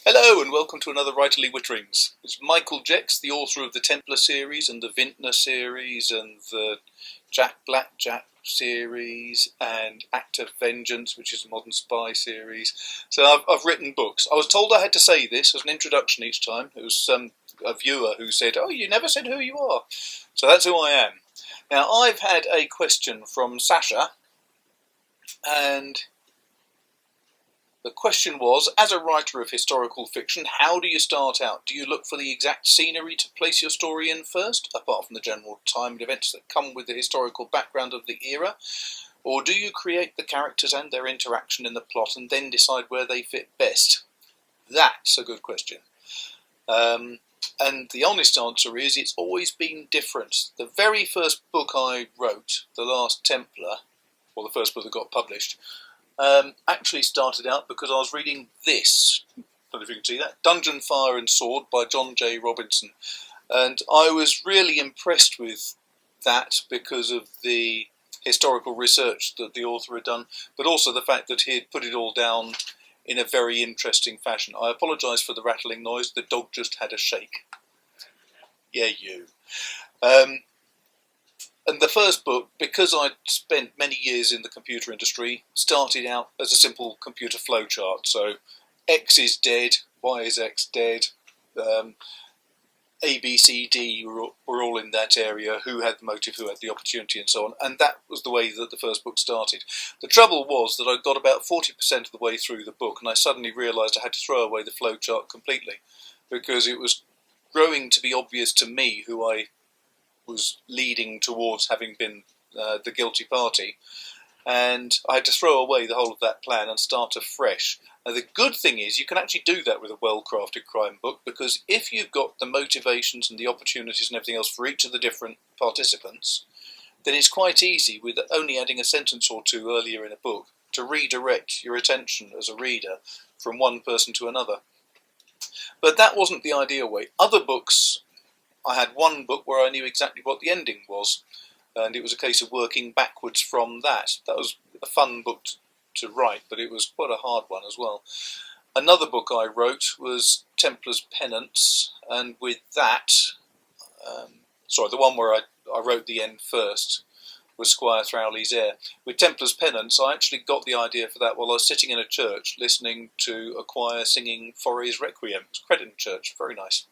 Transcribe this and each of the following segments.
Hello and welcome to another Writerly Witterings. It's Michael Jecks, the author of the Templar series and the Vintner series and the Jack series and Act of Vengeance, which is a modern spy series. So I've written books. I was told I had to say this as an introduction each time. It was a viewer who said, "Oh, you never said who you are." So that's who I am. Now I've had a question from Sacha, and the question was, as a writer of historical fiction, how do you start out? Do you look for the exact scenery to place your story in first, apart from the general time and events that come with the historical background of the era? Or do you create the characters and their interaction in the plot and then decide where they fit best? That's a good question. And the honest answer is it's always been different. The very first book I wrote, The Last Templar, or the first book that got published, actually started out because I was reading this. I don't know if you can see that. Dungeon, Fire and Sword by John J. Robinson. And I was really impressed with that because of the historical research that the author had done, but also the fact that he had put it all down in a very interesting fashion. I apologise for the rattling noise. The dog just had a shake. Yeah, you. And the first book, because I'd spent many years in the computer industry, started out as a simple computer flowchart. So X is dead, Y is X dead, A, B, C, D were all in that area, who had the motive, who had the opportunity and so on. And that was the way that the first book started. The trouble was that I got about 40% of the way through the book and I suddenly realised I had to throw away the flowchart completely because it was growing to be obvious to me who I was leading towards having been the guilty party, and I had to throw away the whole of that plan and start afresh. Now the good thing is you can actually do that with a well-crafted crime book, because if you've got the motivations and the opportunities and everything else for each of the different participants, then it's quite easy, with only adding a sentence or two earlier in a book, to redirect your attention as a reader from one person to another. But that wasn't the ideal way. Other books, I had one book where I knew exactly what the ending was, and it was a case of working backwards from that. That was a fun book to write, but it was quite a hard one as well. Another book I wrote was Templar's Penance, and with that, the one where I wrote the end first was Squire Throwley's Heir. With Templar's Penance, I actually got the idea for that while I was sitting in a church listening to a choir singing Foray's Requiem. It was Credon Church, very nice.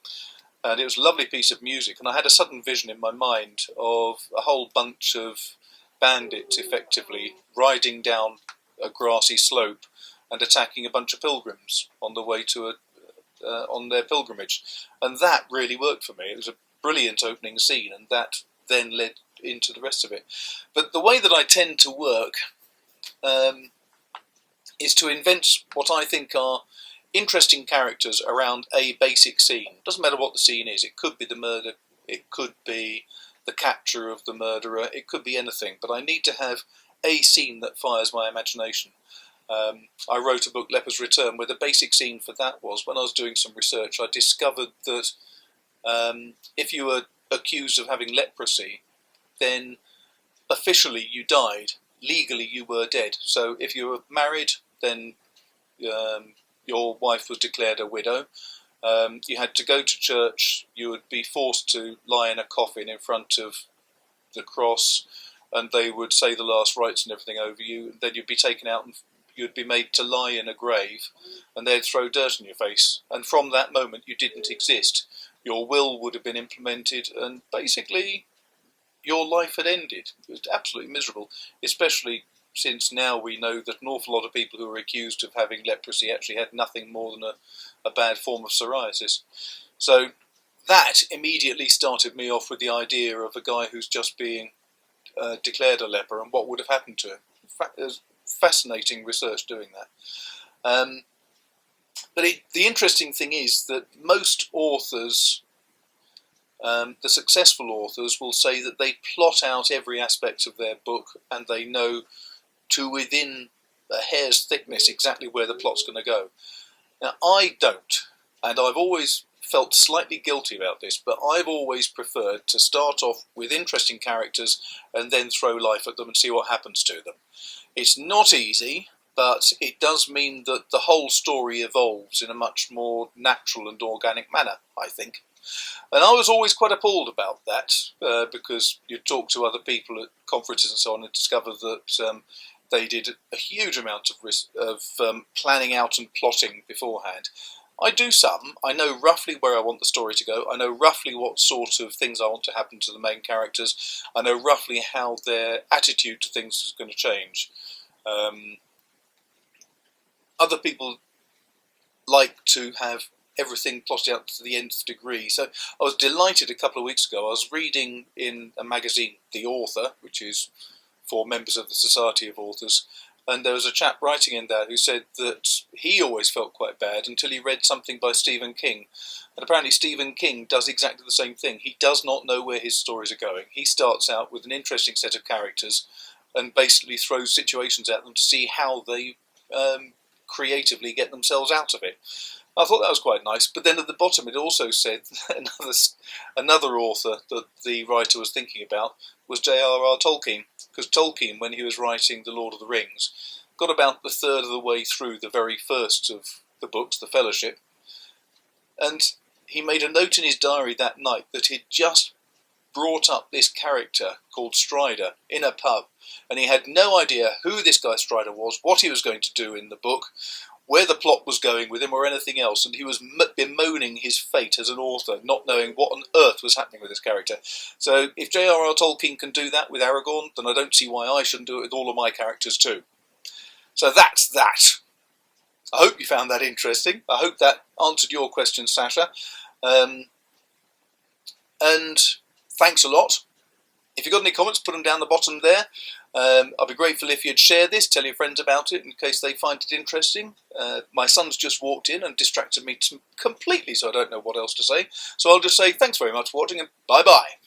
And it was a lovely piece of music, and I had a sudden vision in my mind of a whole bunch of bandits, effectively, riding down a grassy slope and attacking a bunch of pilgrims on the way to on their pilgrimage. And that really worked for me. It was a brilliant opening scene, and that then led into the rest of it. But the way that I tend to work is to invent what I think are interesting characters around a basic scene. Doesn't matter what the scene is. It could be the murder, it could be the capture of the murderer, it could be anything, but I need to have a scene that fires my imagination. I wrote a book, Leper's Return, where the basic scene for that was, when I was doing some research, I discovered that if you were accused of having leprosy, then officially you died, legally you were dead. So if you were married, then your wife was declared a widow. You had to go to church. You would be forced to lie in a coffin in front of the cross, and they would say the last rites and everything over you. Then you'd be taken out and you'd be made to lie in a grave, and they'd throw dirt in your face. And from that moment, you didn't exist. Your will would have been implemented, and basically, your life had ended. It was absolutely miserable, especially since now we know that an awful lot of people who were accused of having leprosy actually had nothing more than a bad form of psoriasis. So that immediately started me off with the idea of a guy who's just being declared a leper and what would have happened to him. In fact, there's fascinating research doing that. But the interesting thing is that most authors, the successful authors, will say that they plot out every aspect of their book and they know to within a hair's thickness exactly where the plot's going to go. Now, I don't, and I've always felt slightly guilty about this, but I've always preferred to start off with interesting characters and then throw life at them and see what happens to them. It's not easy, but it does mean that the whole story evolves in a much more natural and organic manner, I think. And I was always quite appalled about that, because you talk to other people at conferences and so on and discover that they did a huge amount of planning out and plotting beforehand. I do some. I know roughly where I want the story to go. I know roughly what sort of things I want to happen to the main characters. I know roughly how their attitude to things is going to change. Other people like to have everything plotted out to the nth degree. So I was delighted a couple of weeks ago. I was reading in a magazine, The Author, which is for members of the Society of Authors, and there was a chap writing in there who said that he always felt quite bad until he read something by Stephen King. And apparently Stephen King does exactly the same thing. He does not know where his stories are going. He starts out with an interesting set of characters and basically throws situations at them to see how they creatively get themselves out of it. I thought that was quite nice, but then at the bottom it also said another author that the writer was thinking about was J.R.R. Tolkien, because Tolkien, when he was writing The Lord of the Rings, got about the third of the way through the very first of the books, The Fellowship, and he made a note in his diary that night that he'd just brought up this character called Strider in a pub, and he had no idea who this guy Strider was, what he was going to do in the book, where the plot was going with him or anything else, and he was bemoaning his fate as an author, not knowing what on earth was happening with this character. So if J.R.R. Tolkien can do that with Aragorn, then I don't see why I shouldn't do it with all of my characters too. So that's that. I hope you found that interesting. I hope that answered your question, Sacha. And thanks a lot. If you've got any comments, put them down the bottom there. I'd be grateful if you'd share this, tell your friends about it in case they find it interesting. My son's just walked in and distracted me completely, so I don't know what else to say. So I'll just say thanks very much for watching and bye-bye.